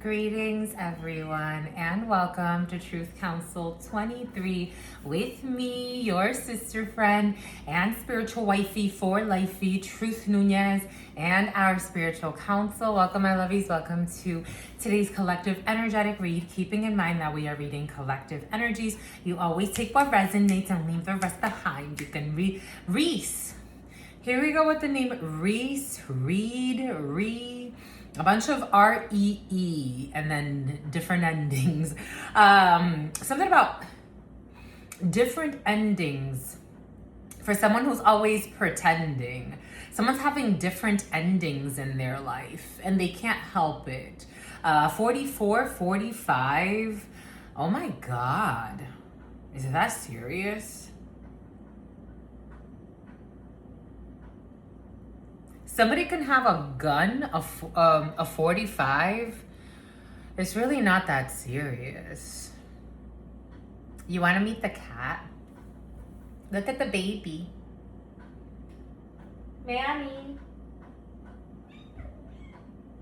Greetings, everyone, and welcome to Truth Council 23 with me, your sister friend and spiritual wifey for lifey, Truth Nuñez, and our spiritual council. Welcome, my lovies. Welcome to today's collective energetic read. Keeping in mind that we are reading collective energies, you always take what resonates and leave the rest behind. You can read Reese. Here we go with the name Reese. Read. A bunch of R-E-E and then different endings. Something about different endings for someone who's always pretending. Someone's having different endings in their life and they can't help it. 44, 45. Oh my God. Is it that serious? Somebody can have a gun, a 45. It's really not that serious. You want to meet the cat? Look at the baby. Manny.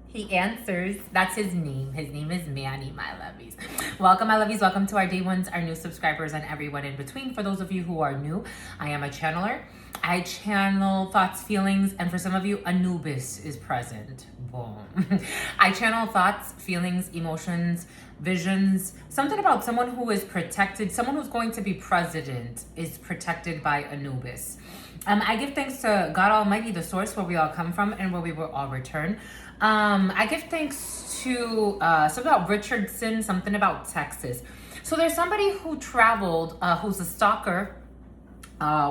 He answers. That's his name. His name is Manny, my lovies. Welcome, my lovies. Welcome to our day ones, our new subscribers, and everyone in between. For those of you who are new, I am a channeler. I channel thoughts, feelings, and for some of you, Anubis is present. Boom. I channel thoughts, feelings, emotions, visions. Something about someone who is protected, someone who's going to be president is protected by Anubis. I give thanks to God Almighty, the source where we all come from and where we will all return. I give thanks to something about Richardson, something about Texas. So there's somebody who traveled, who's a stalker,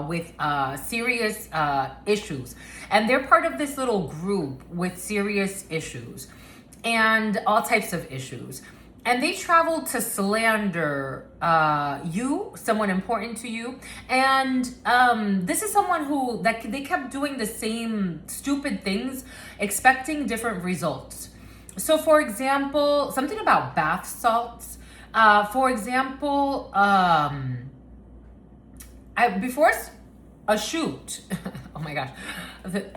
with serious issues, and they're part of this little group with serious issues and all types of issues, and they traveled to slander you, someone important to you, and this is someone who that they kept doing the same stupid things expecting different results. So for example, something about bath salts, for example, before a shoot, oh my gosh,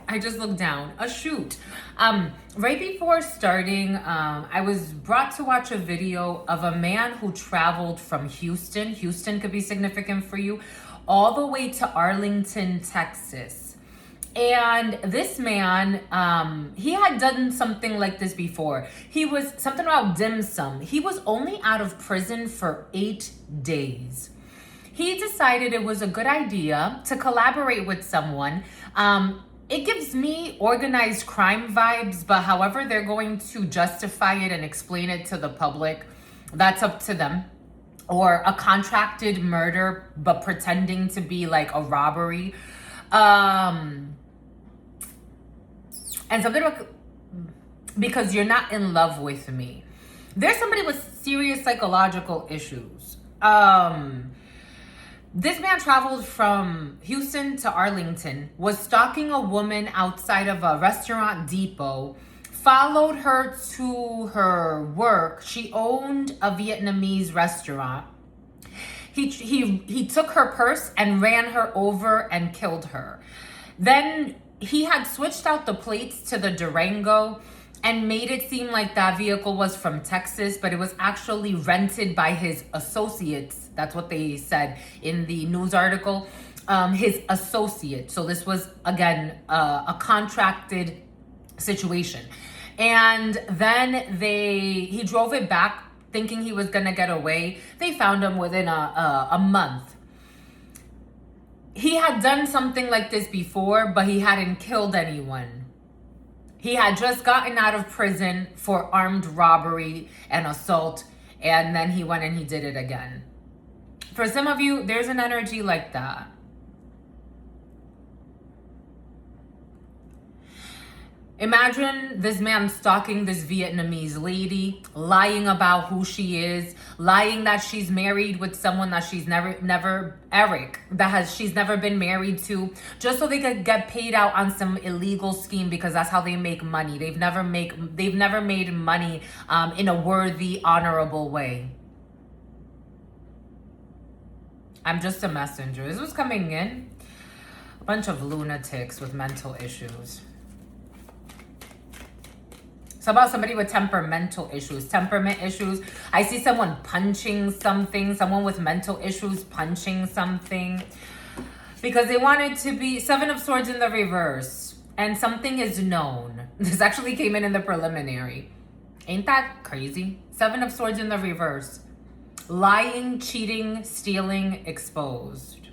I just looked down, a shoot. Right before starting, I was brought to watch a video of a man who traveled from Houston could be significant for you, all the way to Arlington, Texas. And this man, he had done something like this before. He was something about dim sum. He was only out of prison for 8 days. He decided it was a good idea to collaborate with someone. It gives me organized crime vibes, but however they're going to justify it and explain it to the public, that's up to them. Or a contracted murder, but pretending to be like a robbery. And something about, because you're not in love with me. There's somebody with serious psychological issues. This man traveled from Houston to Arlington, was stalking a woman outside of a restaurant depot, followed her to her work. She owned a Vietnamese restaurant. He took her purse and ran her over and killed her. Then he had switched out the plates to the Durango and made it seem like that vehicle was from Texas, but it was actually rented by his associates. That's what they said in the news article. His associate. So this was, again, a contracted situation. And then he drove it back thinking he was gonna get away. They found him within a month. He had done something like this before, but he hadn't killed anyone. He had just gotten out of prison for armed robbery and assault, and then he went and he did it again. For some of you, there's an energy like that. Imagine this man stalking this Vietnamese lady, lying about who she is, lying that she's married with someone that she's she's never been married to, just so they could get paid out on some illegal scheme, because that's how they make money. They've never made money in a worthy, honorable way. I'm just a messenger. This was coming in. A bunch of lunatics with mental issues. It's about somebody with temperamental issues, temperament issues. I see someone punching something, someone with mental issues punching something. Because they want it to be 7 of Swords in the reverse. And something is known. This actually came in the preliminary. Ain't that crazy? 7 of Swords in the reverse. Lying, cheating, stealing, exposed.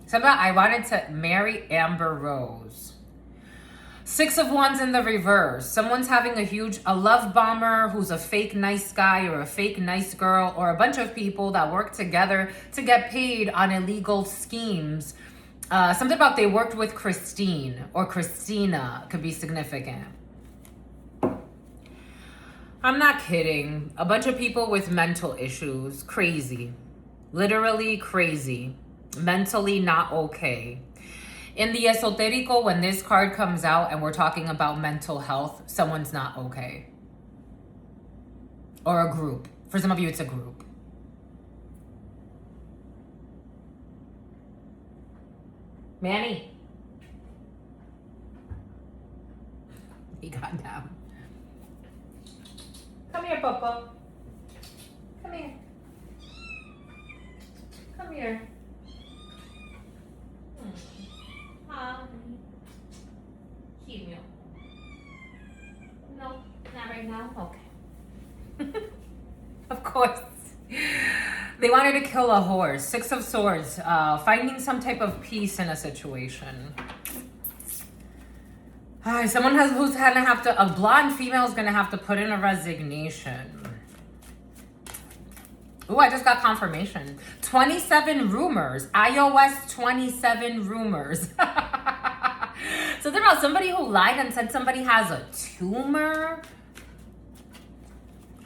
Something I wanted to marry Amber Rose. 6 of Wands in the reverse. Someone's having a love bomber who's a fake nice guy or a fake nice girl or a bunch of people that work together to get paid on illegal schemes. Something about they worked with Christine or Christina could be significant. I'm not kidding. A bunch of people with mental issues. Crazy. Literally crazy. Mentally not okay. In the esoterico, when this card comes out and we're talking about mental health, someone's not okay. Or a group. For some of you, it's a group. Manny. He got down. Come here, Papa. Come here. Come here. Cute. No, not right now. Okay. Of course. They wanted to kill a horse. 6 of Swords. Finding some type of peace in a situation. Someone who's gonna have to, a blonde female is gonna have to put in a resignation. Oh, I just got confirmation. 27 rumors. iOS 27 rumors. Something about somebody who lied and said somebody has a tumor.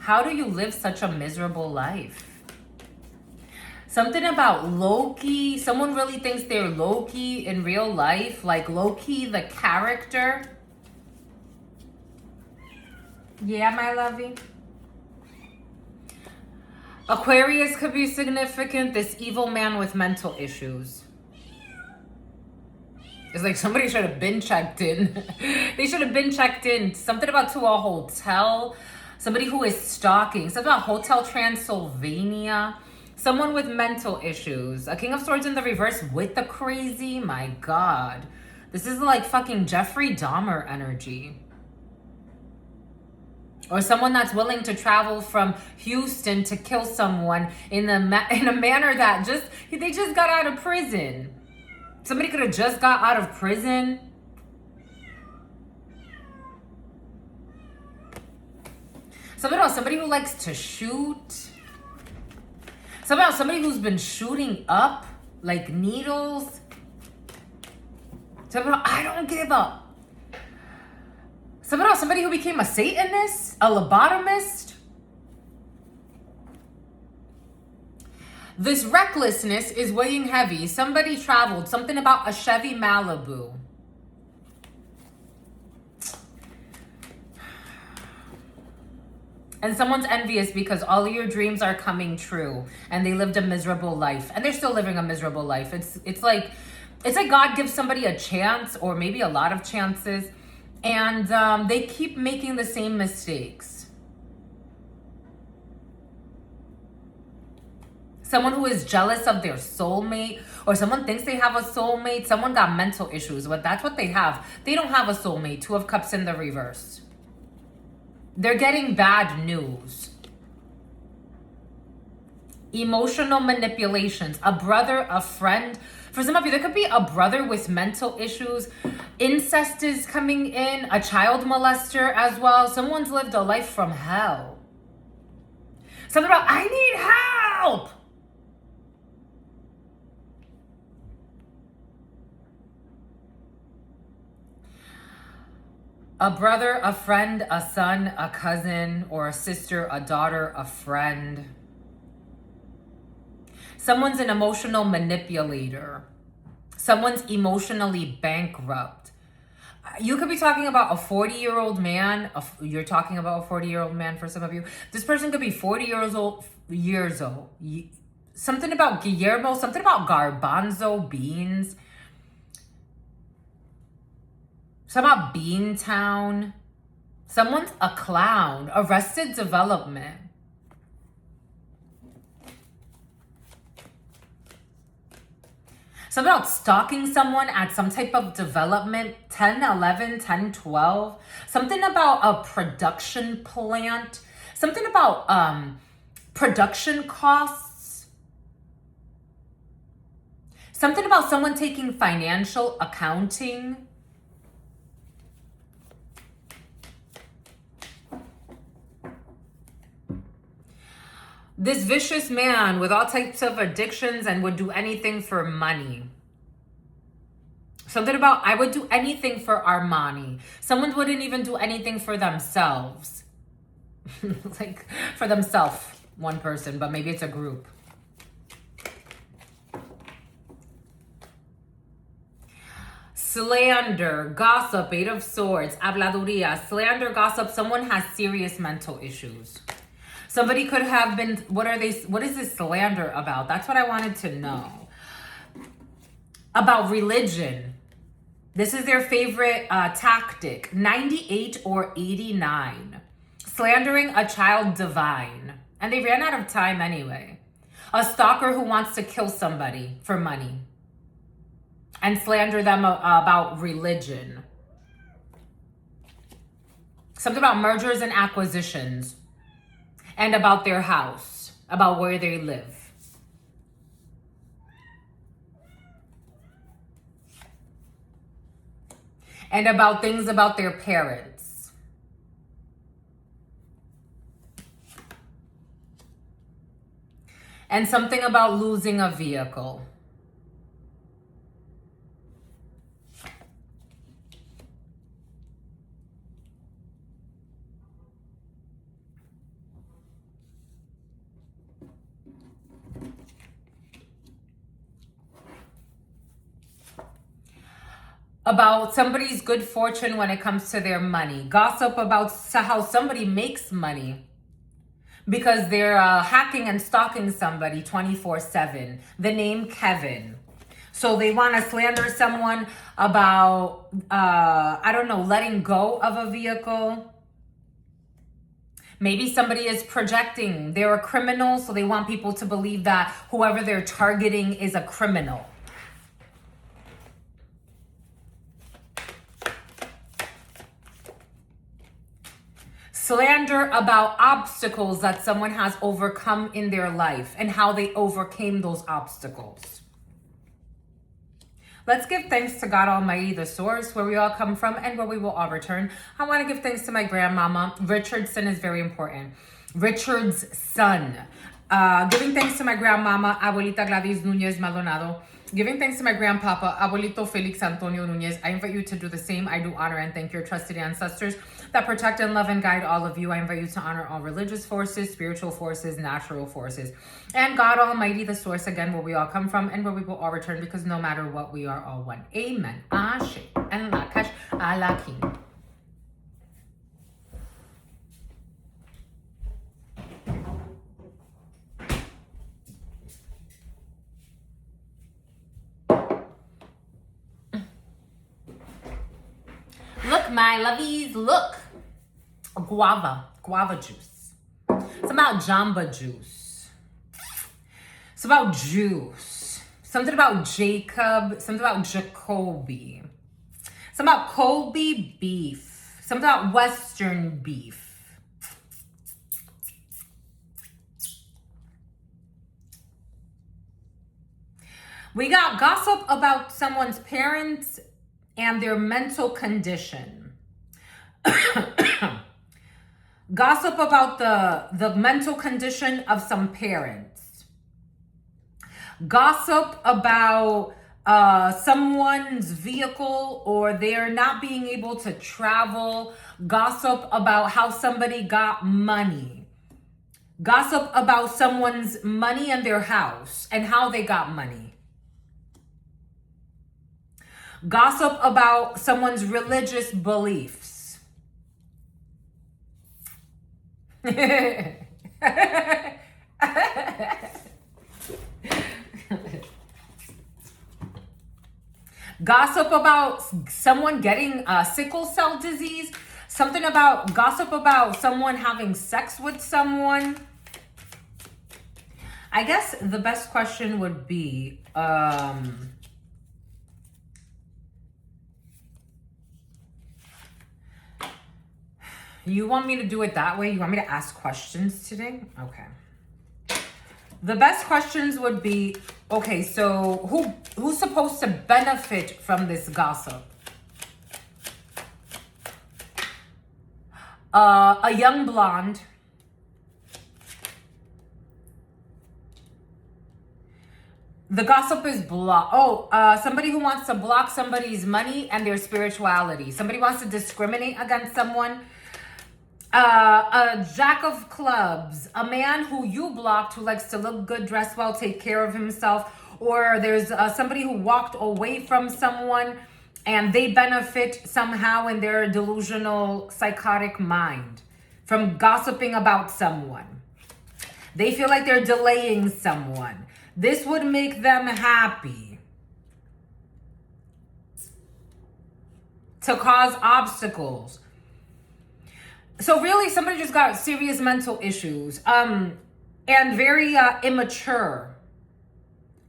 How do you live such a miserable life? Something about Loki. Someone really thinks they're Loki in real life. Like Loki, the character. Yeah, my lovey. Aquarius could be significant. This evil man with mental issues. It's like somebody should have been checked in. They should have been checked in. Something about to a hotel. Somebody who is stalking. Something about Hotel Transylvania. Someone with mental issues. A King of Swords in the reverse with the crazy. My God. This is like fucking Jeffrey Dahmer energy. Or someone that's willing to travel from Houston to kill someone in a manner that they just got out of prison. Somebody could have just got out of prison. Somebody who likes to shoot. Somebody who's been shooting up like needles. I don't give up. Somebody who became a Satanist, a lobotomist. This recklessness is weighing heavy. Somebody traveled. Something about a Chevy Malibu. And someone's envious because all of your dreams are coming true. And they lived a miserable life. And they're still living a miserable life. It's like God gives somebody a chance or maybe a lot of chances. And they keep making the same mistakes. Someone who is jealous of their soulmate, or someone thinks they have a soulmate. Someone got mental issues, but that's what they have. They don't have a soulmate. 2 of Cups in the reverse. They're getting bad news. Emotional manipulations. A brother, a friend. For some of you, there could be a brother with mental issues. Incest is coming in. A child molester as well. Someone's lived a life from hell. Something about, I need help. A brother, a friend, a son, a cousin, or a sister, a daughter, a friend. Someone's an emotional manipulator. Someone's emotionally bankrupt. You could be talking about a 40-year-old man. You're talking about a 40-year-old man for some of you. This person could be 40 years old. Something about Guillermo. Something about garbanzo beans. Something about Beantown. Someone's a clown. Arrested Development. Something about stalking someone at some type of development. 10, 11, 10, 12. Something about a production plant. Something about production costs. Something about someone taking financial accounting. This vicious man with all types of addictions and would do anything for money. Something about, I would do anything for Armani. Someone wouldn't even do anything for themselves. Like, for themselves, one person, but maybe it's a group. Slander, gossip, 8 of Swords, habladuría, slander, gossip. Someone has serious mental issues. Somebody could have been, what is this slander about? That's what I wanted to know. About religion. This is their favorite tactic. 98 or 89. Slandering a child divine. And they ran out of time anyway. A stalker who wants to kill somebody for money. And slander them about religion. Something about mergers and acquisitions. And about their house, about where they live. And about things about their parents. And something about losing a vehicle. About somebody's good fortune when it comes to their money. Gossip about how somebody makes money because they're hacking and stalking somebody 24/7. The name Kevin. So they want to slander someone about, I don't know, letting go of a vehicle. Maybe somebody is projecting. They're a criminal, so they want people to believe that whoever they're targeting is a criminal. Slander about obstacles that someone has overcome in their life and how they overcame those obstacles. Let's give thanks to God Almighty, the source, where we all come from and where we will all return. I want to give thanks to my grandmama. Richardson is very important. Richard's son. Giving thanks to my grandmama, Abuelita Gladys Nuñez Maldonado. Giving thanks to my grandpapa, Abuelito Felix Antonio Nuñez. I invite you to do the same. I do honor and thank your trusted ancestors that protect and love and guide all of you. I invite you to honor all religious forces, spiritual forces, natural forces, and God Almighty, the source, again, where we all come from and where we will all return, because no matter what, we are all one. Amen. Ashe. And Lakash Alakim. Look, my lovies, look. Guava juice. It's about Jamba juice. It's about juice. Something about Jacob. Something about Jacoby. Something about Colby beef. Something about Western beef. We got gossip about someone's parents and their mental condition. Gossip about the mental condition of some parents. Gossip about someone's vehicle or they're not being able to travel. Gossip about how somebody got money. Gossip about someone's money and their house and how they got money. Gossip about someone's religious beliefs. Gossip about someone getting sickle cell disease. Something about gossip about someone having sex with someone. I guess the best question would be, you want me to do it that way? You want me to ask questions today? Okay. The best questions would be, okay, so who's supposed to benefit from this gossip? A young blonde. The gossip is somebody who wants to block somebody's money and their spirituality. Somebody wants to discriminate against someone. A jack of clubs, a man who you blocked, who likes to look good, dress well, take care of himself. Or there's somebody who walked away from someone and they benefit somehow in their delusional, psychotic mind from gossiping about someone. They feel like they're delaying someone. This would make them happy. To cause obstacles. So really, somebody just got serious mental issues and very immature.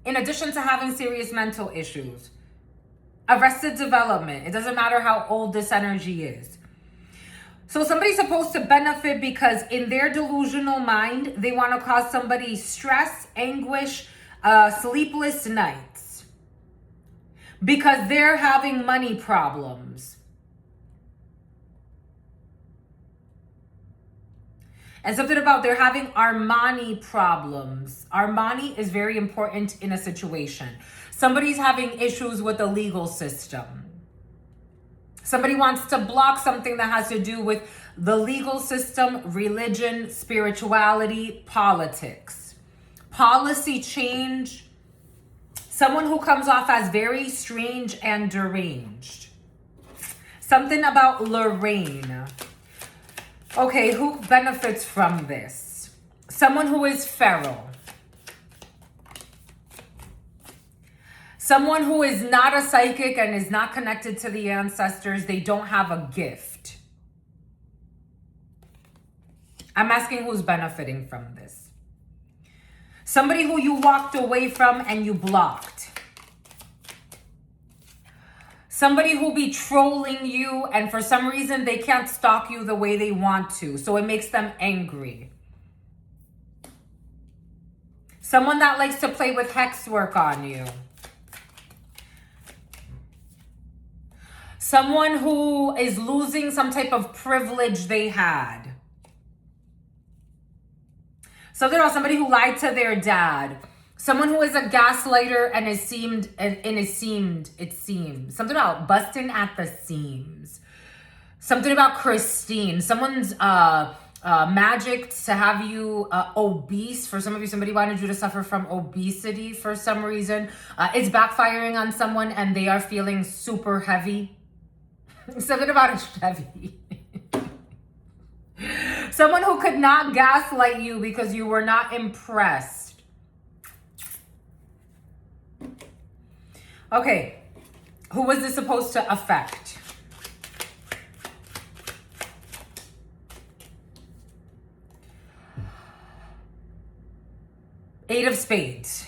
In addition to having serious mental issues. Arrested development. It doesn't matter how old this energy is. So somebody's supposed to benefit because in their delusional mind, they want to cause somebody stress, anguish, sleepless nights. Because they're having money problems. And something about they're having Armani problems. Armani is very important in a situation. Somebody's having issues with the legal system. Somebody wants to block something that has to do with the legal system, religion, spirituality, politics. Policy change. Someone who comes off as very strange and deranged. Something about Lorraine. Okay, who benefits from this? Someone who is feral. Someone who is not a psychic and is not connected to the ancestors. They don't have a gift. I'm asking who's benefiting from this. Somebody who you walked away from and you blocked. Somebody who be trolling you and for some reason they can't stalk you the way they want to. So it makes them angry. Someone that likes to play with hex work on you. Someone who is losing some type of privilege they had. Something about somebody who lied to their dad. Someone who is a gaslighter and it seems. Something about busting at the seams. Something about Christine. Someone's magic to have you obese. For some of you, somebody wanted you to suffer from obesity for some reason. It's backfiring on someone and they are feeling super heavy. Something about a Chevy. Someone who could not gaslight you because you were not impressed. Okay, who was this supposed to affect? Eight of Spades.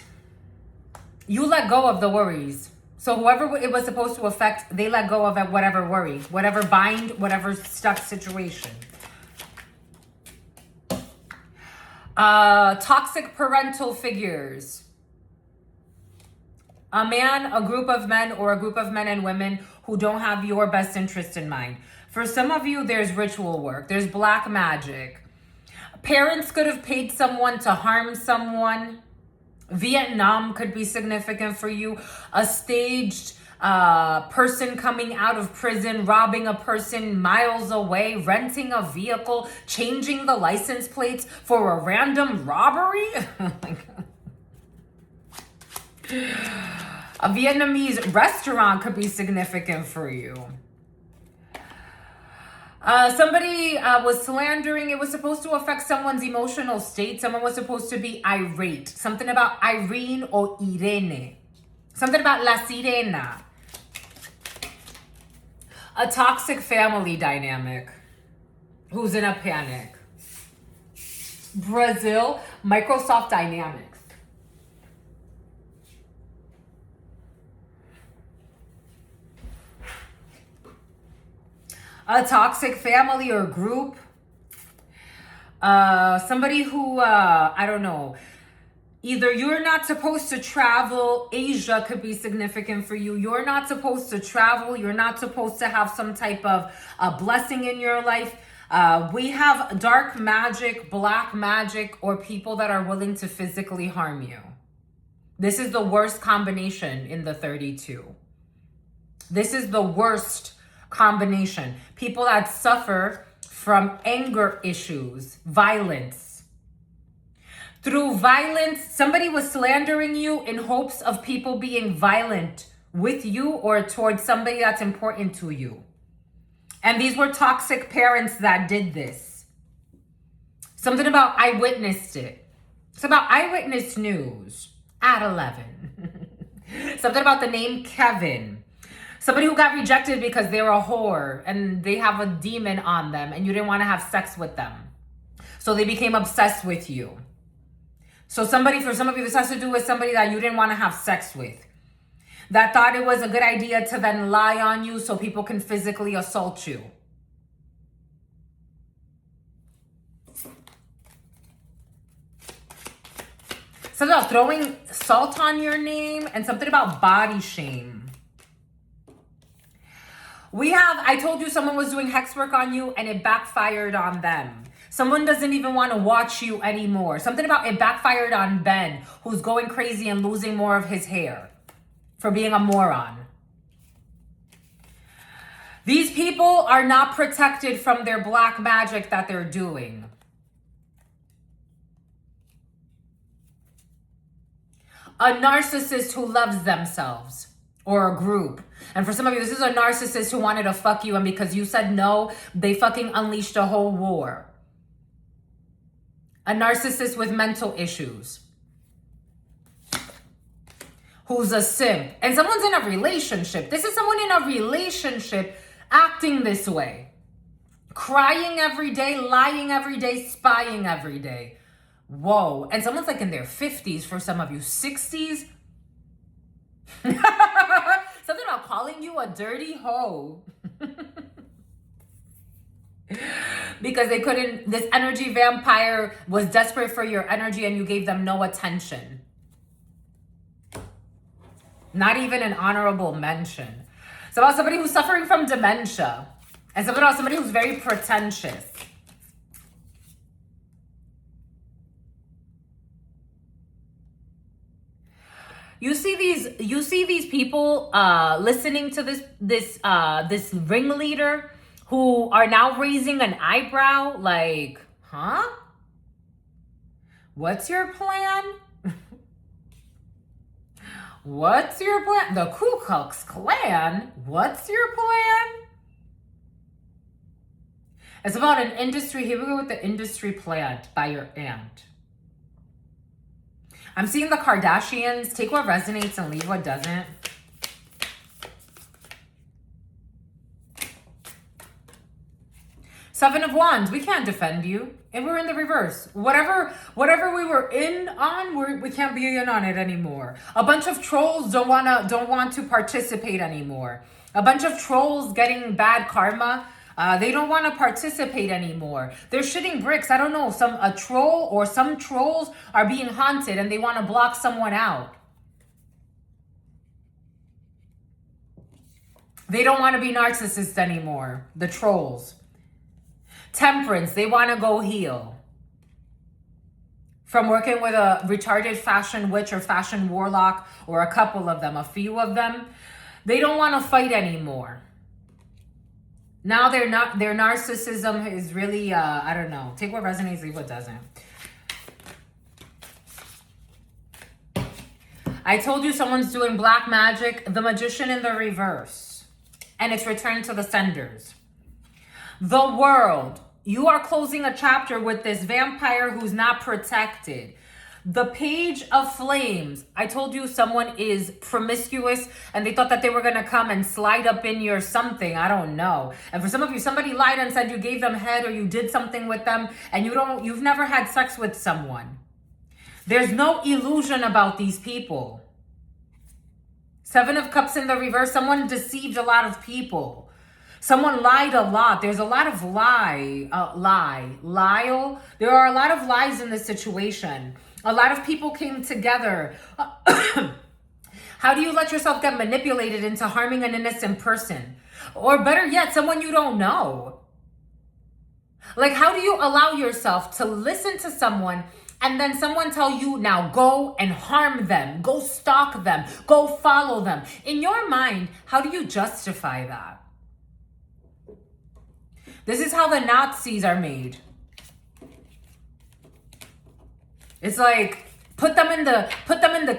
You let go of the worries. So whoever it was supposed to affect, they let go of it, whatever worry, whatever bind, whatever stuck situation. Toxic parental figures. A man, a group of men, or a group of men and women who don't have your best interest in mind. For some of you, there's ritual work. There's black magic. Parents could have paid someone to harm someone. Vietnam could be significant for you. A staged person coming out of prison, robbing a person miles away, renting a vehicle, changing the license plates for a random robbery. Oh my God. A Vietnamese restaurant could be significant for you. Somebody was slandering. It was supposed to affect someone's emotional state. Someone was supposed to be irate. Something about Irene or Irene. Something about La Sirena. A toxic family dynamic. Who's in a panic? Brazil, Microsoft Dynamics. A toxic family or group. Somebody who, I don't know, either you're not supposed to travel. Asia could be significant for you. You're not supposed to travel. You're not supposed to have some type of blessing in your life. We have dark magic, black magic, or people that are willing to physically harm you. This is the worst combination in the 32. This is the worst combination. People that suffer from anger issues, violence. Through violence, somebody was slandering you in hopes of people being violent with you or towards somebody that's important to you. And these were toxic parents that did this. Something about I witnessed it. It's about eyewitness news at 11. Something about the name Kevin. Somebody who got rejected because they were a whore and they have a demon on them and you didn't want to have sex with them. So they became obsessed with you. So somebody, for some of you, this has to do with somebody that you didn't want to have sex with. That thought it was a good idea to then lie on you so people can physically assault you. Something about throwing salt on your name and something about body shame. I told you someone was doing hex work on you and it backfired on them. Someone doesn't even want to watch you anymore. Something about it backfired on Ben, who's going crazy and losing more of his hair for being a moron. These people are not protected from their black magic that they're doing. A narcissist who loves themselves. Or a group. And for some of you, this is a narcissist who wanted to fuck you, and because you said no, they fucking unleashed a whole war. A narcissist with mental issues. Who's a simp. And someone's in a relationship. This is someone in a relationship acting this way. Crying every day, lying every day, spying every day. Whoa. And someone's like in their 50s for some of you. 60s. Something about calling you a dirty hoe. Because they couldn't, this energy vampire was desperate for your energy and you gave them no attention. Not even an honorable mention. It's about somebody who's suffering from dementia. And something about somebody who's very pretentious. You see these people listening to this ringleader who are now raising an eyebrow like, huh? What's your plan? What's your plan? The Ku Klux Klan? What's your plan? It's about an industry. Here we go with the industry plant by your aunt. I'm seeing the Kardashians. Take what resonates and leave what doesn't. Seven of Wands. We can't defend you. And we're in the reverse. Whatever we were in on, we can't be in on it anymore. A bunch of trolls don't want to participate anymore. A bunch of trolls getting bad karma. They don't want to participate anymore. They're shitting bricks. I don't know. A troll or some trolls are being haunted and they want to block someone out. They don't want to be narcissists anymore. The trolls. Temperance. They want to go heal. From working with a retarded fashion witch or fashion warlock or a couple of them, a few of them. They don't want to fight anymore. Now their narcissism is really, I don't know. Take what resonates, leave what doesn't. I told you someone's doing black magic. The Magician in the reverse. And it's returned to the senders. The World. You are closing a chapter with this vampire who's not protected. The Page of Flames. I told you someone is promiscuous and they thought that they were going to come and slide up in your something. I don't know. And for some of you, somebody lied and said you gave them head or you did something with them and you've never had sex with someone. There's no illusion about these people. Seven of Cups in the reverse. Someone deceived a lot of people. Someone lied a lot. There's a lot of There are a lot of lies in this situation. A lot of people came together. How do you let yourself get manipulated into harming an innocent person? Or better yet, someone you don't know. Like, how do you allow yourself to listen to someone and then someone tell you, now go and harm them, go stalk them, go follow them? In your mind, how do you justify that? This is how the Nazis are made. It's like, put them in the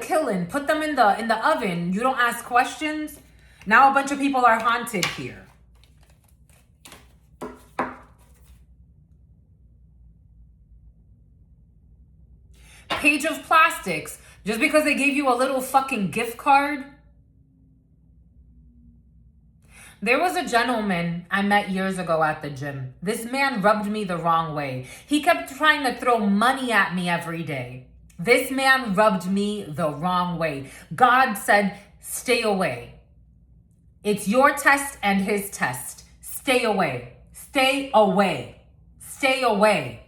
kiln, put them in the oven. You don't ask questions. Now a bunch of people are haunted here. Page of Plastics. Just because they gave you a little fucking gift card. There was a gentleman I met years ago at the gym. This man rubbed me the wrong way. He kept trying to throw money at me every day. This man rubbed me the wrong way. God said, stay away. It's your test and his test. Stay away. Stay away. Stay away.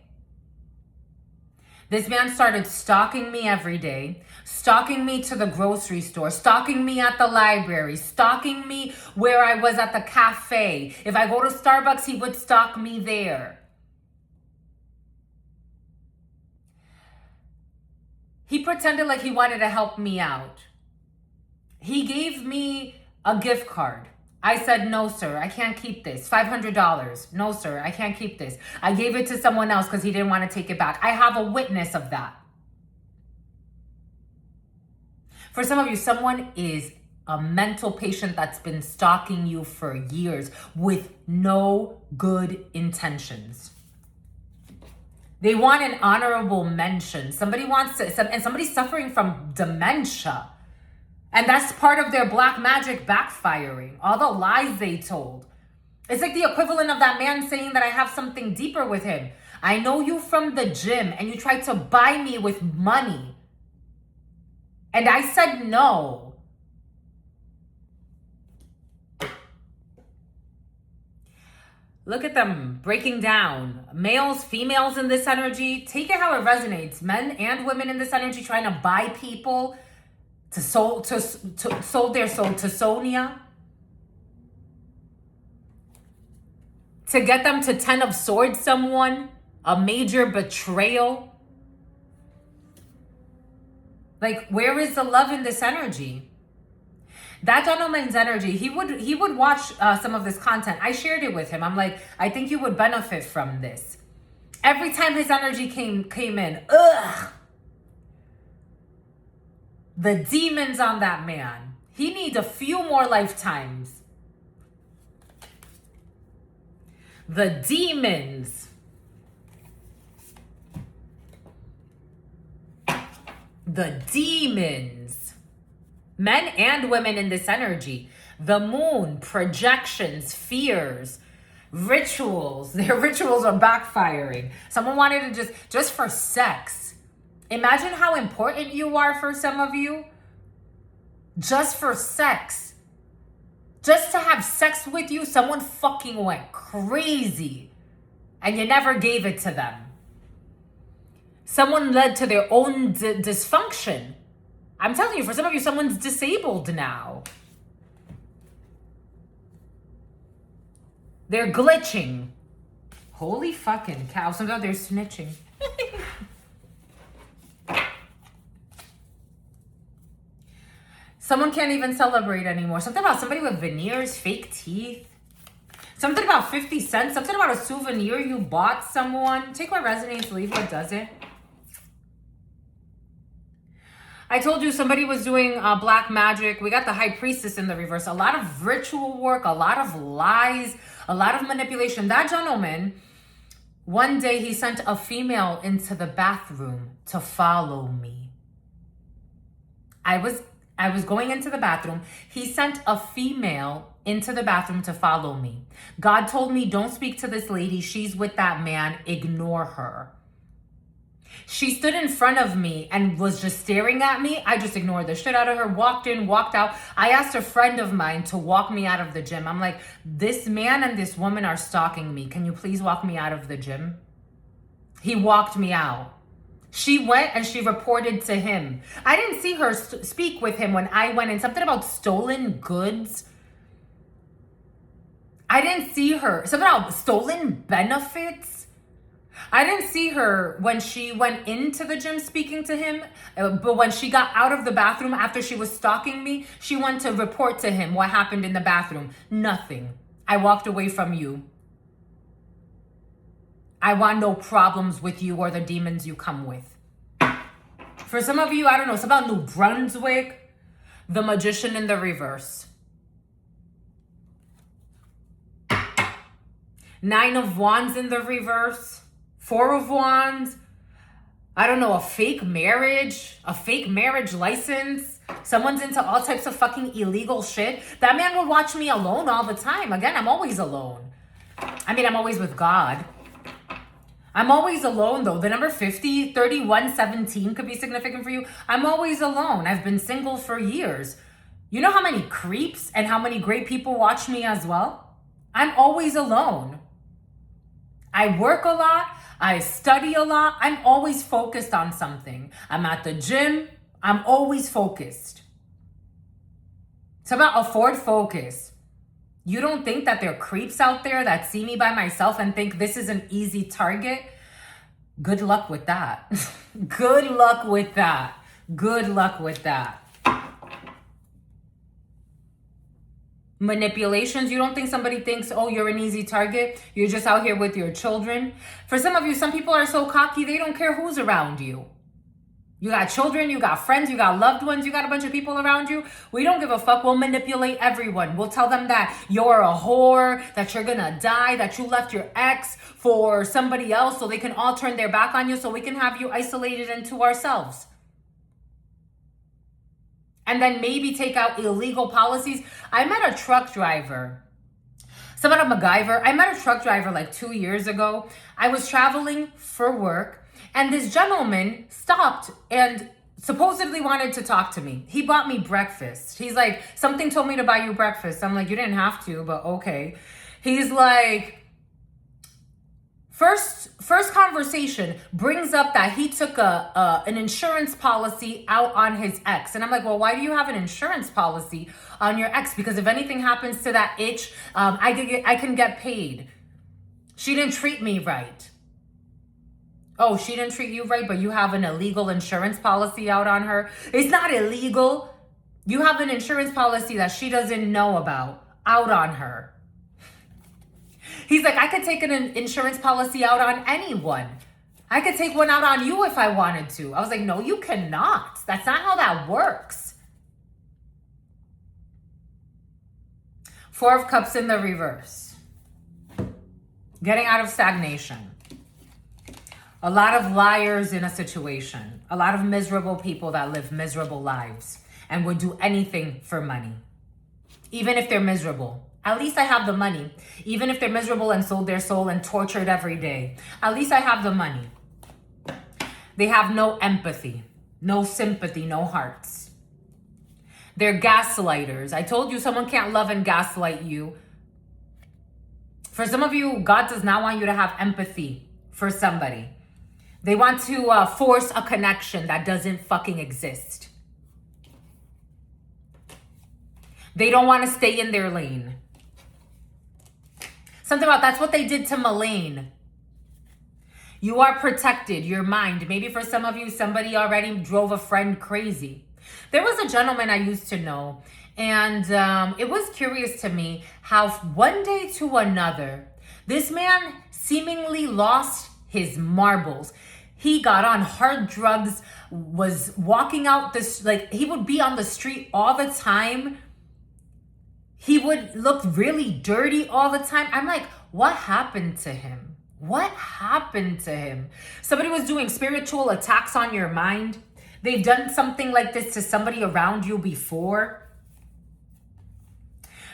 This man started stalking me every day, stalking me to the grocery store, stalking me at the library, stalking me where I was at the cafe. If I go to Starbucks, he would stalk me there. He pretended like he wanted to help me out. He gave me a gift card. I said, no, sir, I can't keep this. $500. No, sir, I can't keep this. I gave it to someone else because he didn't want to take it back. I have a witness of that. For some of you, someone is a mental patient that's been stalking you for years with no good intentions. They want an honorable mention. Somebody wants to, and somebody's suffering from dementia. And that's part of their black magic backfiring. All the lies they told. It's like the equivalent of that man saying that I have something deeper with him. I know you from the gym and you tried to buy me with money. And I said no. Look at them breaking down. Males, females in this energy. Take it how it resonates. Men and women in this energy trying to buy people. Sold their soul to Sonia, to get them to 10 of Swords someone, a major betrayal. Like, where is the love in this energy? That gentleman's energy, he would watch some of this content. I shared it with him. I'm like, I think you would benefit from this. Every time his energy came in, ugh. The demons on that man. He needs a few more lifetimes. The demons. The demons. Men and women in this energy. The moon, projections, fears, rituals. Their rituals are backfiring. Someone wanted to just for sex. Imagine how important you are for some of you. Just for sex. Just to have sex with you, someone fucking went crazy. And you never gave it to them. Someone led to their own dysfunction. I'm telling you, for some of you, someone's disabled now. They're glitching. Holy fucking cow. Sometimes they're snitching. Someone can't even celebrate anymore. Something about somebody with veneers, fake teeth. Something about 50 cents. Something about a souvenir you bought someone. Take what resonates, leave what doesn't. I told you somebody was doing black magic. We got the High Priestess in the reverse. A lot of ritual work, a lot of lies, a lot of manipulation. That gentleman One day he sent a female into the bathroom to follow me. I was going into the bathroom. He sent a female into the bathroom to follow me. God told me, don't speak to this lady. She's with that man. Ignore her. She stood in front of me and was just staring at me. I just ignored the shit out of her, walked in, walked out. I asked a friend of mine to walk me out of the gym. I'm like, this man and this woman are stalking me. Can you please walk me out of the gym? He walked me out. She went and she reported to him. I didn't see her speak with him when I went in. Something about stolen goods. I didn't see her. Something about stolen benefits. I didn't see her when she went into the gym speaking to him, but when she got out of the bathroom after she was stalking me, she went to report to him what happened in the bathroom. Nothing. I walked away from you. I want no problems with you or the demons you come with. For some of you, I don't know, it's about New Brunswick, the Magician in the reverse. 9 of Wands in the reverse. 4 of Wands. I don't know, a fake marriage license. Someone's into all types of fucking illegal shit. That man would watch me alone all the time. Again, I'm always alone. I mean, I'm always with God. I'm always alone though. The number 50, 31, 17 could be significant for you. I'm always alone. I've been single for years. You know how many creeps and how many great people watch me as well? I'm always alone. I work a lot. I study a lot. I'm always focused on something. I'm at the gym. I'm always focused. It's about a forward focus. You don't think that there are creeps out there that see me by myself and think this is an easy target? Good luck with that. Good luck with that. Good luck with that. Manipulations. You don't think somebody thinks, oh, you're an easy target? You're just out here with your children. For some of you, some people are so cocky, they don't care who's around you. You got children, you got friends, you got loved ones, you got a bunch of people around you. We don't give a fuck. We'll manipulate everyone. We'll tell them that you're a whore, that you're gonna die, that you left your ex for somebody else so they can all turn their back on you so we can have you isolated into ourselves. And then maybe take out illegal policies. I met a truck driver. Someone of MacGyver. I met a truck driver like 2 years ago. I was traveling for work and this gentleman stopped and supposedly wanted to talk to me. He bought me breakfast. He's like, something told me to buy you breakfast. I'm like, you didn't have to, but okay. He's like, First conversation brings up that he took an insurance policy out on his ex. And I'm like, well, why do you have an insurance policy on your ex? Because if anything happens to that itch, I can get paid. She didn't treat me right. Oh, she didn't treat you right, but you have an illegal insurance policy out on her? It's not illegal. You have an insurance policy that she doesn't know about out on her. He's like, I could take an insurance policy out on anyone. I could take one out on you if I wanted to. I was like, no, you cannot. That's not how that works. 4 of Cups in the reverse. Getting out of stagnation. A lot of liars in a situation. A lot of miserable people that live miserable lives and would do anything for money. Even if they're miserable. At least I have the money. Even if they're miserable and sold their soul and tortured every day. At least I have the money. They have no empathy, no sympathy, no hearts. They're gaslighters. I told you someone can't love and gaslight you. For some of you, God does not want you to have empathy for somebody. They want to force a connection that doesn't fucking exist. They don't want to stay in their lane. Something about that's what they did to Melaine. You are protected, your mind. Maybe for some of you, somebody already drove a friend crazy. There was a gentleman I used to know, and it was curious to me how one day to another, this man seemingly lost his marbles. He got on hard drugs, was walking out this, like he would be on the street all the time. He would look really dirty all the time. I'm like, what happened to him? What happened to him? Somebody was doing spiritual attacks on your mind. They've done something like this to somebody around you before.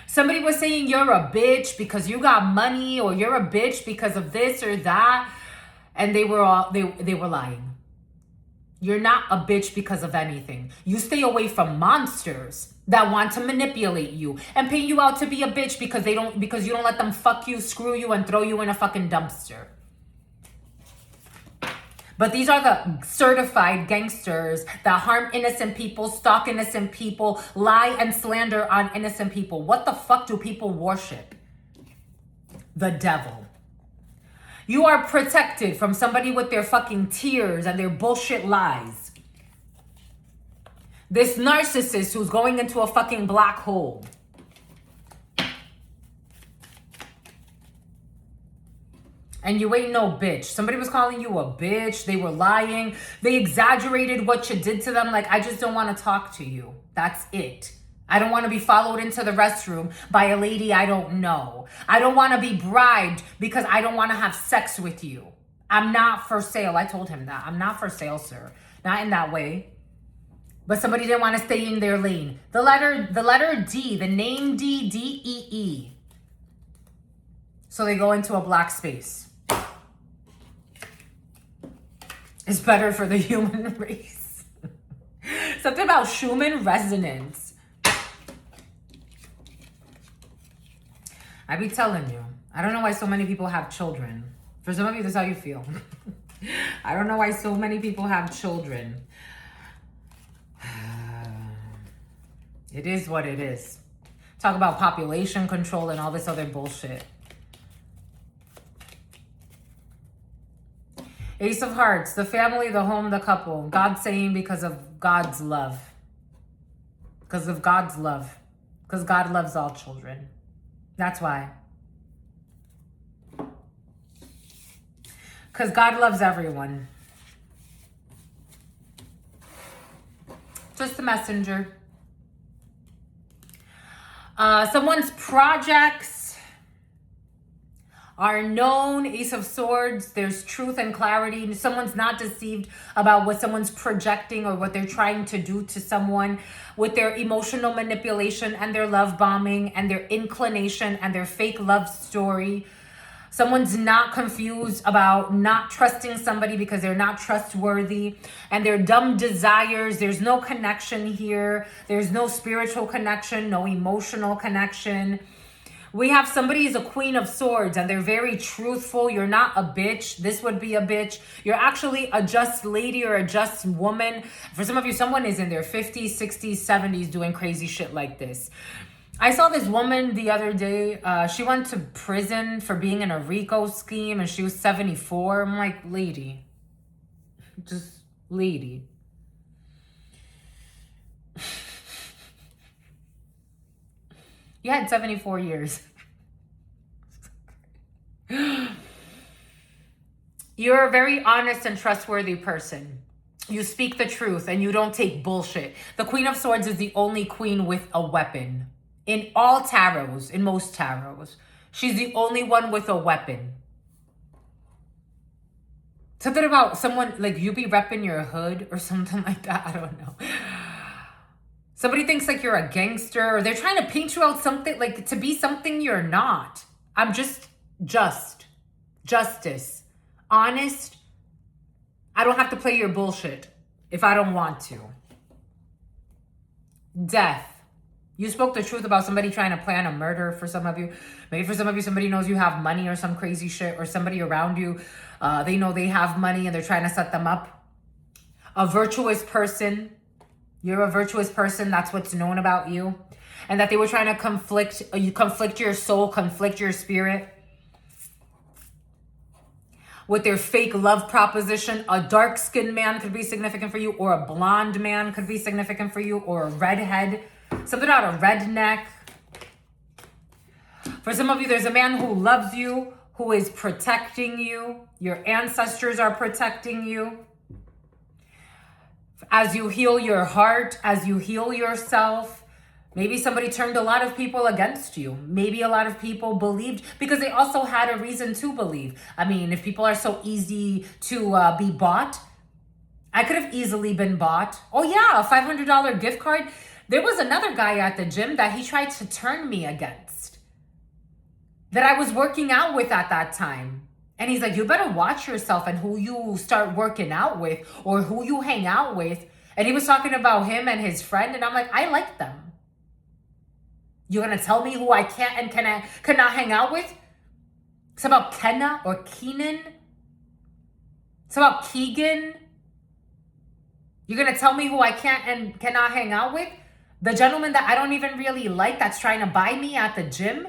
Somebody was saying you're a bitch because you got money, or you're a bitch because of this or that. And they were lying. You're not a bitch because of anything. You stay away from monsters that want to manipulate you and paint you out to be a bitch because you don't let them fuck you, screw you, and throw you in a fucking dumpster. But these are the certified gangsters that harm innocent people, stalk innocent people, lie and slander on innocent people. What the fuck do people worship? The devil. You are protected from somebody with their fucking tears and their bullshit lies. This narcissist who's going into a fucking black hole. And you ain't no bitch. Somebody was calling you a bitch. They were lying. They exaggerated what you did to them. Like, I just don't want to talk to you. That's it. I don't want to be followed into the restroom by a lady I don't know. I don't want to be bribed because I don't want to have sex with you. I'm not for sale. I told him that. I'm not for sale, sir. Not in that way. But somebody didn't want to stay in their lane. The letter D, the name D, D-E-E. So they go into a black space. It's better for the human race. Something about Schumann resonance. I be telling you, I don't know why so many people have children. For some of you, this is how you feel. I don't know why so many people have children. It is what it is. Talk about population control and all this other bullshit. Ace of Hearts, the family, the home, the couple. God saying because of God's love. Because of God's love. Because God loves all children. That's why. Because God loves everyone. Just a messenger. Someone's projects are known. Ace of Swords. There's truth and clarity. Someone's not deceived about what someone's projecting or what they're trying to do to someone with their emotional manipulation and their love bombing and their inclination and their fake love story. Someone's not confused about not trusting somebody because they're not trustworthy and their dumb desires. There's no connection here. There's no spiritual connection, no emotional connection. We have somebody who's a Queen of Swords and they're very truthful. You're not a bitch. This would be a bitch. You're actually a just lady or a just woman. For some of you, someone is in their 50s, 60s, 70s doing crazy shit like this. I saw this woman the other day. She went to prison for being in a Rico scheme and she was 74. I'm like, lady. Just lady. You had 74 years. You're a very honest and trustworthy person. You speak the truth and you don't take bullshit. The Queen of Swords is the only queen with a weapon. In all tarots, in most tarots, she's the only one with a weapon. Something about someone, like you be repping your hood or something like that. I don't know. Somebody thinks like you're a gangster or they're trying to paint you out something like to be something you're not. I'm just justice, honest. I don't have to play your bullshit if I don't want to. Death. You spoke the truth about somebody trying to plan a murder for some of you. Maybe for some of you, somebody knows you have money or some crazy shit, or somebody around you, they know they have money and they're trying to set them up. A virtuous person. You're a virtuous person. That's what's known about you. And that they were trying to conflict your soul, conflict your spirit with their fake love proposition. A dark-skinned man could be significant for you, or a blonde man could be significant for you, or a redhead. Something about a redneck. For some of you, there's a man who loves you, who is protecting you. Your ancestors are protecting you. As you heal your heart, as you heal yourself, Maybe somebody turned a lot of people against you. Maybe a lot of people believed because they also had a reason to believe. I mean, if people are so easy to be bought, I could have easily been bought. Oh yeah, a $500 gift card. There was another guy at the gym that he tried to turn me against, that I was working out with at that time. And he's like, you better watch yourself and who you start working out with or who you hang out with. And he was talking about him and his friend. And I'm like, I like them. You're going to tell me who I can't and cannot hang out with? It's about Kenna or Keenan. It's about Keegan. You're going to tell me who I can't and cannot hang out with? The gentleman that I don't even really like that's trying to buy me at the gym?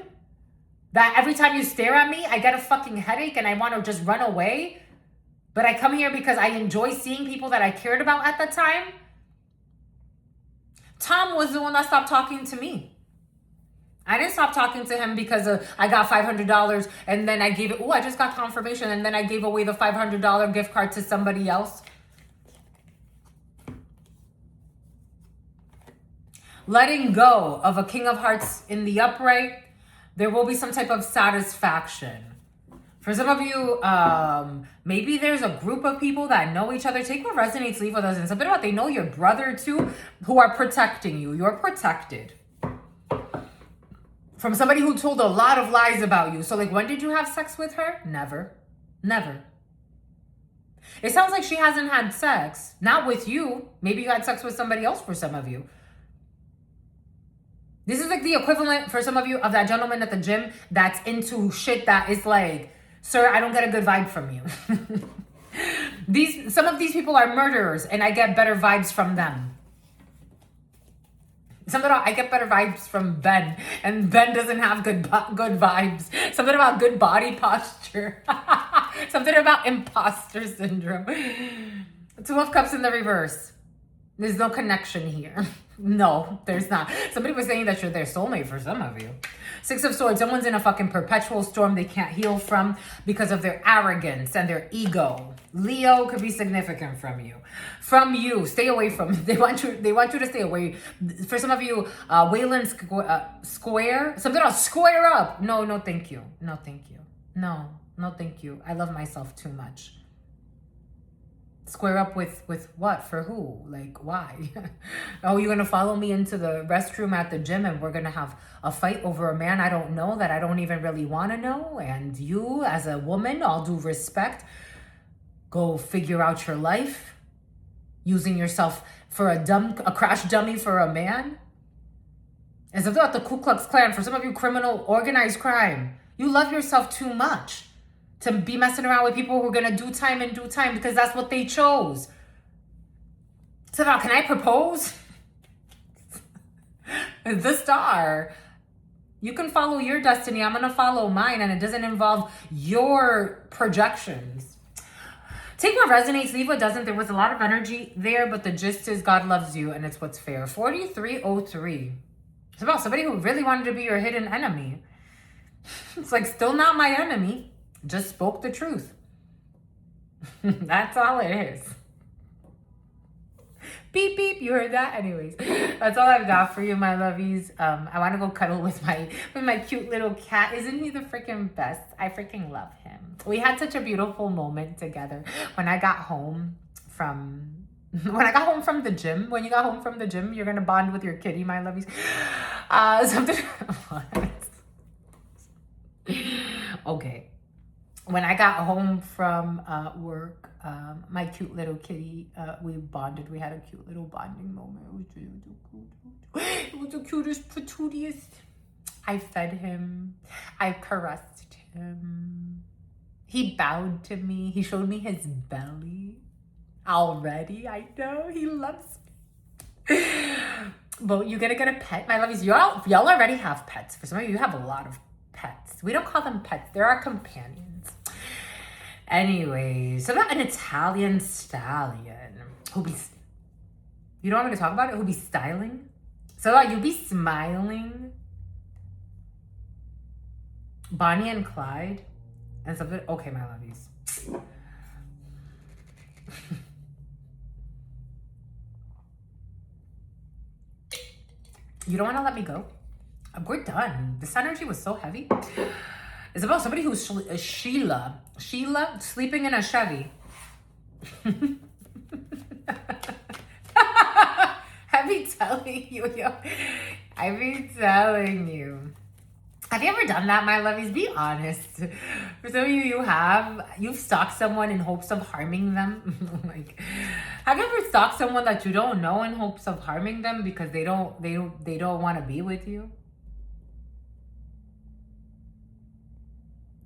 That every time you stare at me, I get a fucking headache and I want to just run away? But I come here because I enjoy seeing people that I cared about at the time? Tom was the one that stopped talking to me. I didn't stop talking to him because I got $500 and then I gave it. Oh, I just got confirmation and then I gave away the $500 gift card to somebody else. Letting go of a King of Hearts in the upright, there will be some type of satisfaction. For some of you, maybe there's a group of people that know each other. Take what resonates, leave what doesn't. Something about they know your brother too, who are protecting you. You're protected. From somebody who told a lot of lies about you. So like, when did you have sex with her? Never. Never. It sounds like she hasn't had sex. Not with you. Maybe you had sex with somebody else for some of you. This is like the equivalent for some of you of that gentleman at the gym that's into shit that is like, sir, I don't get a good vibe from you. Some of these people are murderers and I get better vibes from them. Something about I get better vibes from Ben and Ben doesn't have good vibes. Something about good body posture. Something about imposter syndrome. Two of Cups in the reverse. There's no connection here. No, there's not. Somebody was saying that you're their soulmate for some of you. Six of Swords. Someone's in a fucking perpetual storm they can't heal from because of their arrogance and their ego. Leo could be significant from you. From you. Stay away from. They want you to stay away. For some of you, Wayland Square. Something else. Square up. No, thank you. No, thank you. No, thank you. I love myself too much. Square up with what? For who? Like, why? Oh, you're going to follow me into the restroom at the gym and we're going to have a fight over a man I don't know, that I don't even really want to know. And you, as a woman, all due respect, go figure out your life using yourself for a crash dummy for a man. And something about the Ku Klux Klan. For some of you, criminal, organized crime. You love yourself too much to be messing around with people who are going to do time in due time because that's what they chose. So now, can I propose? The Star. You can follow your destiny. I'm going to follow mine, and it doesn't involve your projections. Take what resonates, leave what doesn't. There was a lot of energy there, but the gist is God loves you, and it's what's fair. 4303. It's about somebody who really wanted to be your hidden enemy. It's like, still not my enemy. Just spoke the truth. That's all it is. Beep, beep. You heard that? Anyways, that's all I've got for you, my lovies. I want to go cuddle with my cute little cat. Isn't he the freaking best? I freaking love him. We had such a beautiful moment together when I got home from the gym. When you got home from the gym, you're going to bond with your kitty, my lovies. Okay. When I got home from work, my cute little kitty, we bonded. We had a cute little bonding moment. It was really cute. It was the cutest, patootiest. I fed him. I caressed him. He bowed to me. He showed me his belly. Already, I know. He loves me. But you gotta get a pet. My lovies, y'all already have pets. For some of you, you have a lot of pets. We don't call them pets. They're our companions. Anyways, so about an Italian stallion who be, you don't want me to talk about it? Who be styling? So like you be smiling. Bonnie and Clyde and something. Okay, my lovies. You don't want to let me go? We're done. This energy was so heavy. It's about somebody who's Sheila sleeping in a Chevy. I be telling you, yo. I be telling you. Have you ever done that, my lovies? Be honest. For some of you, you've stalked someone in hopes of harming them. Like, have you ever stalked someone that you don't know in hopes of harming them because they don't want to be with you?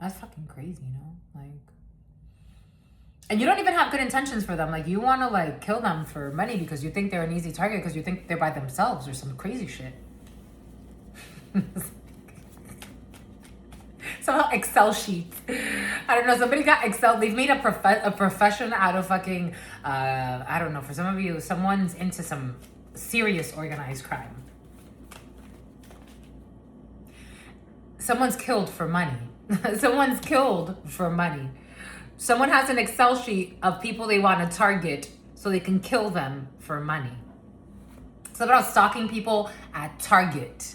That's fucking crazy, you know? Like, and you don't even have good intentions for them. Like, you want to, like, kill them for money because you think they're an easy target because you think they're by themselves or some crazy shit. Somehow Excel sheets. I don't know. Somebody got Excel. They've made a profession out of fucking, I don't know. For some of you, someone's into some serious organized crime. Someone's killed for money. Someone's killed for money. Someone has an Excel sheet of people they want to target so they can kill them for money. It's about stalking people at Target.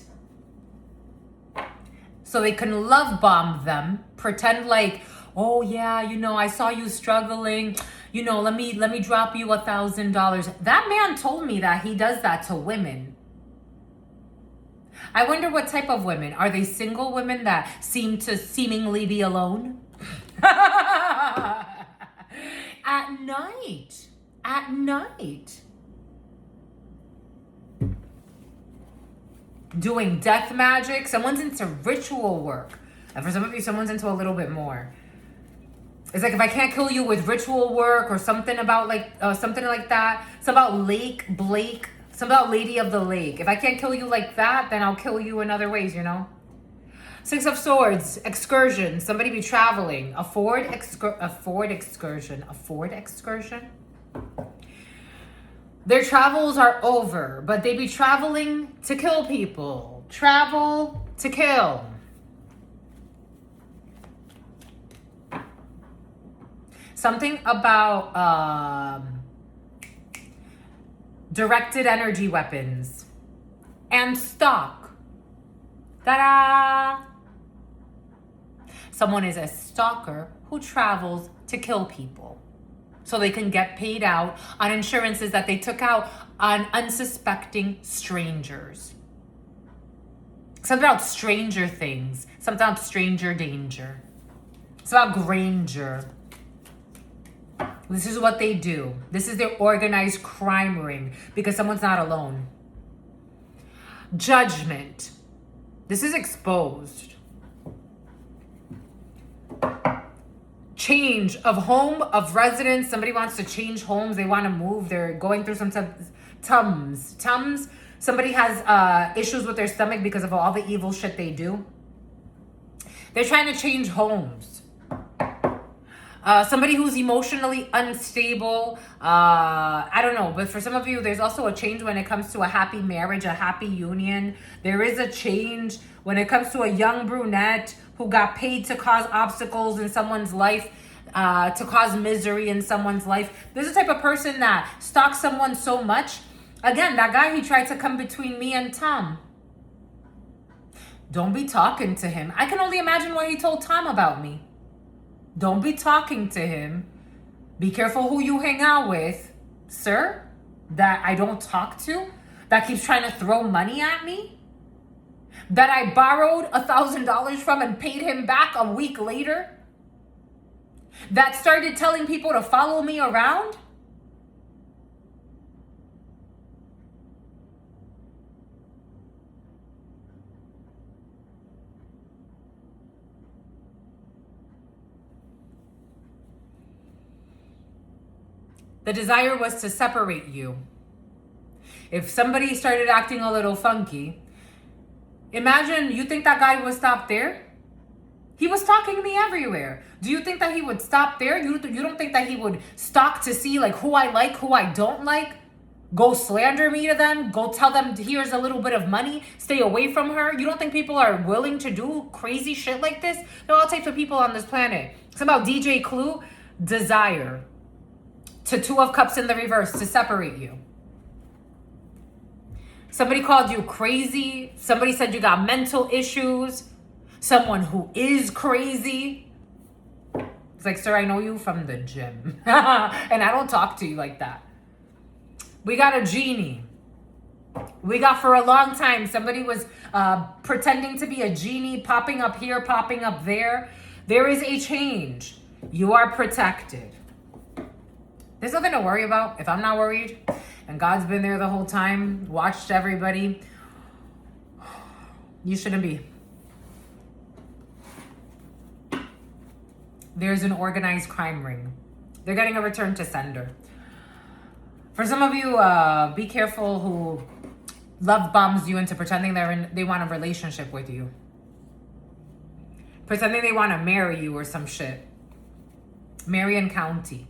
So they can love bomb them, pretend like, oh yeah, you know, I saw you struggling. You know, let me drop you $1,000. That man told me that he does that to women. I wonder what type of women. Are they single women that seem to seemingly be alone? At night. Doing death magic. Someone's into ritual work. And for some of you, someone's into a little bit more. It's like, if I can't kill you with ritual work or something about like, something like that. It's about Lake Blake. Something about Lady of the Lake. If I can't kill you like that, then I'll kill you in other ways, you know? Six of Swords, excursion. Somebody be traveling. A Ford excursion. Their travels are over, but they be traveling to kill people. Travel to kill. Something about directed energy weapons and stock. Ta-da! Someone is a stalker who travels to kill people so they can get paid out on insurances that they took out on unsuspecting strangers. Something about Stranger Things. Something about Stranger Danger. It's about Granger. This is what they do. This is their organized crime ring because someone's not alone. Judgment. This is exposed. Change of home, of residence. Somebody wants to change homes. They want to move. They're going through some Tums. Somebody has issues with their stomach because of all the evil shit they do. They're trying to change homes. Somebody who's emotionally unstable. I don't know. But for some of you, there's also a change when it comes to a happy marriage, a happy union. There is a change when it comes to a young brunette who got paid to cause obstacles in someone's life, to cause misery in someone's life. This is the type of person that stalks someone so much. Again, that guy, he tried to come between me and Tom. Don't be talking to him. I can only imagine what he told Tom about me. Don't be talking to him. Be careful who you hang out with, sir, that I don't talk to, that keeps trying to throw money at me, that I borrowed $1,000 from and paid him back a week later, that started telling people to follow me around. The desire was to separate you. If somebody started acting a little funky, imagine you think that guy would stop there? He was stalking me everywhere. Do you think that he would stop there? You don't think that he would stalk to see like who I like, who I don't like? Go slander me to them? Go tell them here's a little bit of money? Stay away from her? You don't think people are willing to do crazy shit like this? There are all types of people on this planet. It's about DJ Clue. Desire. To Two of Cups in the reverse, to separate you. Somebody called you crazy. Somebody said you got mental issues. Someone who is crazy. It's like, sir, I know you from the gym. And I don't talk to you like that. We got a genie. We got, for a long time, somebody was pretending to be a genie, popping up here, popping up there. There is a change. You are protected. There's nothing to worry about. If I'm not worried, and God's been there the whole time, watched everybody, you shouldn't be. There's an organized crime ring. They're getting a return to sender. For some of you, be careful who love bombs you into pretending they want a relationship with you. Pretending they want to marry you or some shit. Marion County.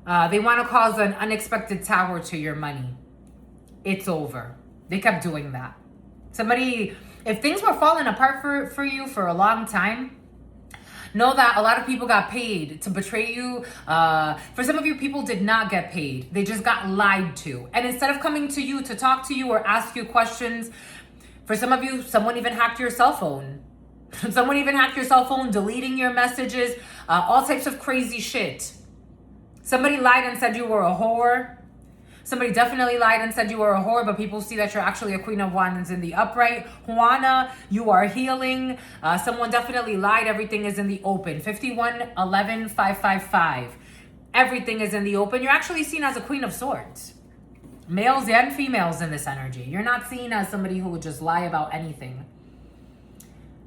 They want to cause an unexpected tower to your money. It's over. They kept doing that. Somebody, if things were falling apart for you for a long time, know that a lot of people got paid to betray you. For some of you, people did not get paid. They just got lied to. And instead of coming to you to talk to you or ask you questions, for some of you, someone even hacked your cell phone. Someone even hacked your cell phone, deleting your messages, all types of crazy shit. Somebody lied and said you were a whore. Somebody definitely lied and said you were a whore, but people see that you're actually a Queen of Wands in the upright. Juana, you are healing. Someone definitely lied. Everything is in the open. 51-11-555. Everything is in the open. You're actually seen as a Queen of Swords. Males and females in this energy. You're not seen as somebody who would just lie about anything.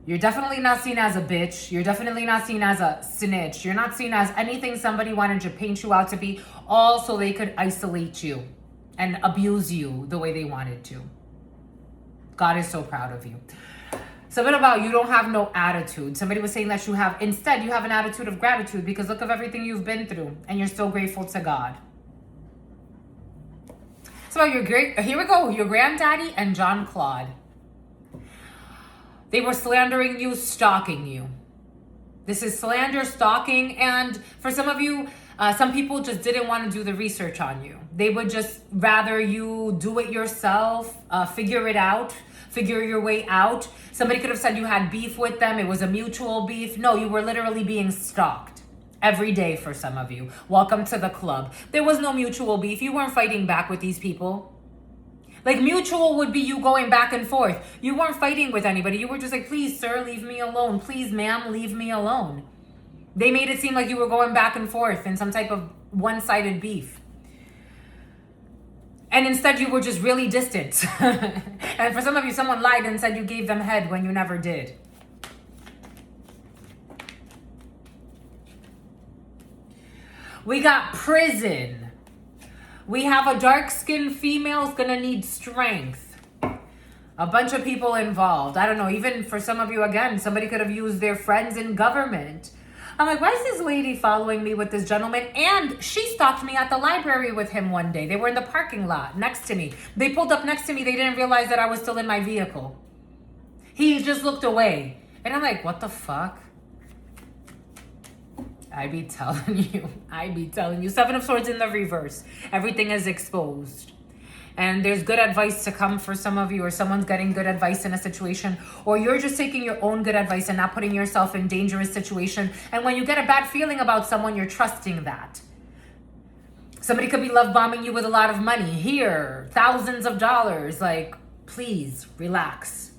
You're definitely not seen as a bitch. You're definitely not seen as a snitch. You're not seen as anything somebody wanted to paint you out to be, all so they could isolate you and abuse you the way they wanted to. God is so proud of you. Something about you don't have no attitude. Somebody was saying that you have an attitude of gratitude because look of everything you've been through and you're still grateful to God. So here we go, your granddaddy and John Claude. They were slandering you, stalking you. This is slander, stalking, and for some of you, some people just didn't want to do the research on you. They would just rather you do it yourself, figure it out, figure your way out. Somebody could have said you had beef with them. It was a mutual beef. No, you were literally being stalked every day for some of you. Welcome to the club. There was no mutual beef. You weren't fighting back with these people. Like mutual would be you going back and forth. You weren't fighting with anybody. You were just like, please, sir, leave me alone. Please, ma'am, leave me alone. They made it seem like you were going back and forth in some type of one-sided beef. And instead you were just really distant. And for some of you, someone lied and said you gave them head when you never did. We got prison. We have a dark-skinned female is going to need strength. A bunch of people involved. I don't know, even for some of you, again, somebody could have used their friends in government. I'm like, why is this lady following me with this gentleman? And she stalked me at the library with him one day. They were in the parking lot next to me. They pulled up next to me. They didn't realize that I was still in my vehicle. He just looked away. And I'm like, what the fuck? I be telling you. Seven of Swords in the reverse. Everything is exposed. And there's good advice to come for some of you, or someone's getting good advice in a situation, or you're just taking your own good advice and not putting yourself in dangerous situation. And when you get a bad feeling about someone, you're trusting that. Somebody could be love bombing you with a lot of money. Here, thousands of dollars. Like, please, relax.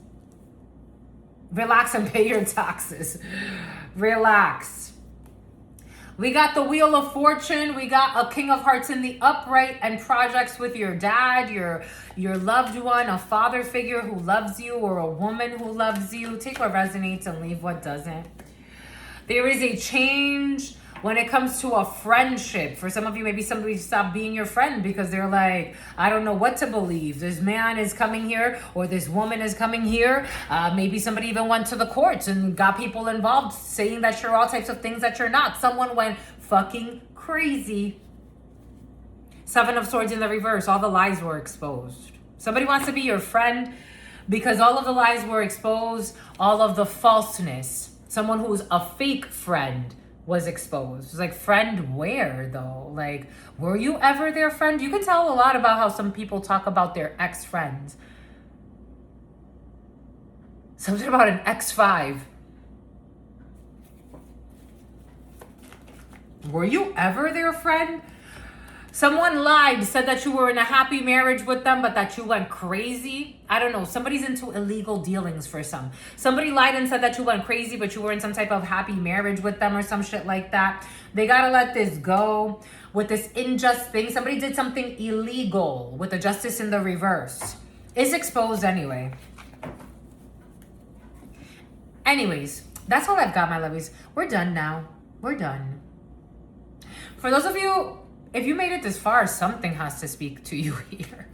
Relax and pay your taxes. Relax. We got the Wheel of Fortune. We got a King of Hearts in the upright and projects with your dad, your loved one, a father figure who loves you, or a woman who loves you. Take what resonates and leave what doesn't. There is a change when it comes to a friendship. For some of you, maybe somebody stopped being your friend because they're like, I don't know what to believe. This man is coming here or this woman is coming here. Maybe somebody even went to the courts and got people involved saying that you're all types of things that you're not. Someone went fucking crazy. Seven of Swords in the reverse. All the lies were exposed. Somebody wants to be your friend because all of the lies were exposed. All of the falseness. Someone who's a fake friend was exposed. It's like, friend where though? Like, were you ever their friend? You can tell a lot about how some people talk about their ex-friends. Something about an X5. Were you ever their friend? Someone lied, said that you were in a happy marriage with them, but that you went crazy. I don't know. Somebody's into illegal dealings for some. Somebody lied and said that you went crazy, but you were in some type of happy marriage with them or some shit like that. They got to let this go with this unjust thing. Somebody did something illegal with the justice in the reverse. It's exposed anyway. Anyways, that's all I've got, my lovies. We're done now. We're done. For those of you, if you made it this far, something has to speak to you here.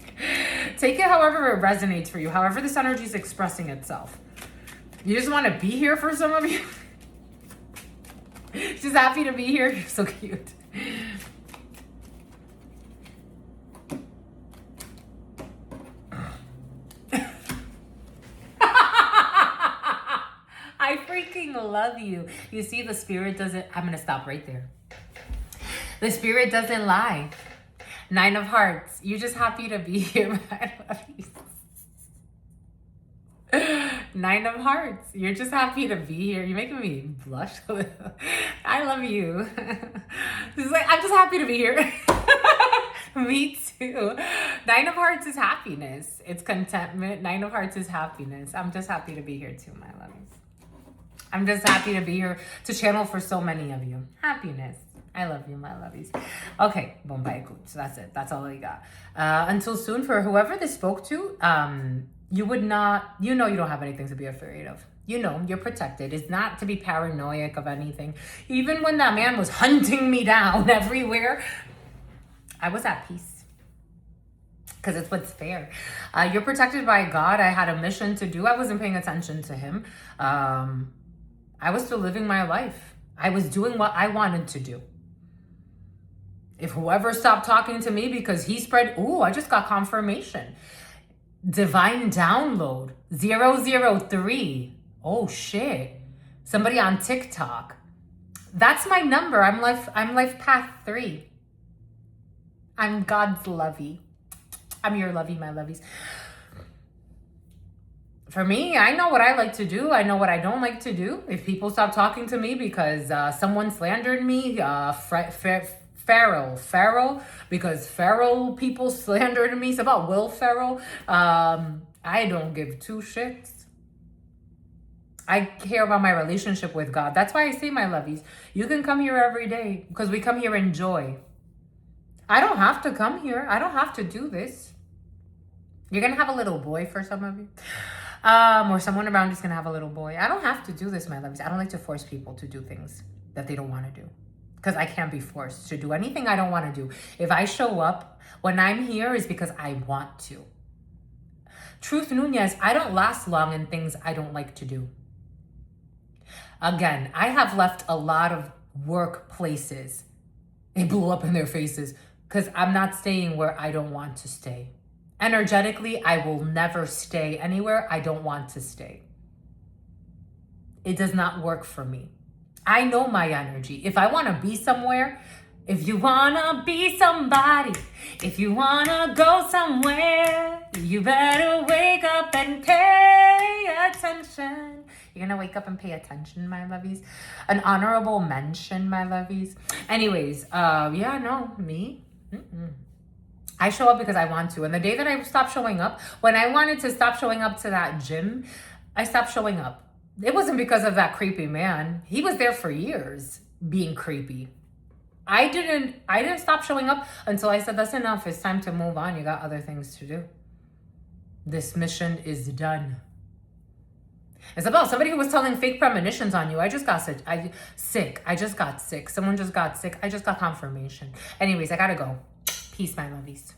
Take it however it resonates for you, however this energy is expressing itself. You just want to be here for some of you. Just happy to be here. You're so cute. I freaking love you. You see, the spirit doesn't... I'm going to stop right there. The spirit doesn't lie. 9 of Hearts. You're just happy to be here. I love you. 9 of Hearts. You're just happy to be here. You're making me blush a little. I love you. It's like, I'm just happy to be here. Me too. 9 of Hearts is happiness. It's contentment. 9 of Hearts is happiness. I'm just happy to be here too, my loves. I'm just happy to be here to channel for so many of you. Happiness. I love you, my lovies. Okay, boom, bye, cool. So that's it. That's all I got. Until soon, for whoever this spoke to, you would not, you know, you don't have anything to be afraid of. You know, you're protected. It's not to be paranoid of anything. Even when that man was hunting me down everywhere, I was at peace. Because it's what's fair. You're protected by God. I had a mission to do. I wasn't paying attention to him. I was still living my life. I was doing what I wanted to do. If whoever stopped talking to me because he spread, ooh, I just got confirmation. Divine download 003. Oh shit. Somebody on TikTok. That's my number. I'm life path 3. I'm God's lovey. I'm your lovey, my lovies. For me, I know what I like to do. I know what I don't like to do. If people stop talking to me because someone slandered me, Ferrell, because Ferrell people slandered me. It's about Will Ferrell. I don't give 2 shits. I care about my relationship with God. That's why I say, my lovies, you can come here every day because we come here in joy. I don't have to come here. I don't have to do this. You're going to have a little boy for some of you. Or someone around you's going to have a little boy. I don't have to do this, my lovies. I don't like to force people to do things that they don't want to do. Because I can't be forced to do anything I don't want to do. If I show up when I'm here, is because I want to. Truth, Nuñez, I don't last long in things I don't like to do. Again, I have left a lot of workplaces. It blew up in their faces because I'm not staying where I don't want to stay. Energetically, I will never stay anywhere I don't want to stay. It does not work for me. I know my energy. If I want to be somewhere, if you want to be somebody, if you want to go somewhere, you better wake up and pay attention. You're going to wake up and pay attention, my lovies. An honorable mention, my lovies. Anyways, yeah, no, me. I show up because I want to. And the day that I stopped showing up, when I wanted to stop showing up to that gym, I stopped showing up. It wasn't because of that creepy man. He was there for years being creepy. I didn't stop showing up until I said, that's enough. It's time to move on. You got other things to do. This mission is done. Isabel, somebody who was telling fake premonitions on you. I just got sick. I just got sick. Someone just got sick. I just got confirmation. Anyways, I gotta go. Peace, my lovies.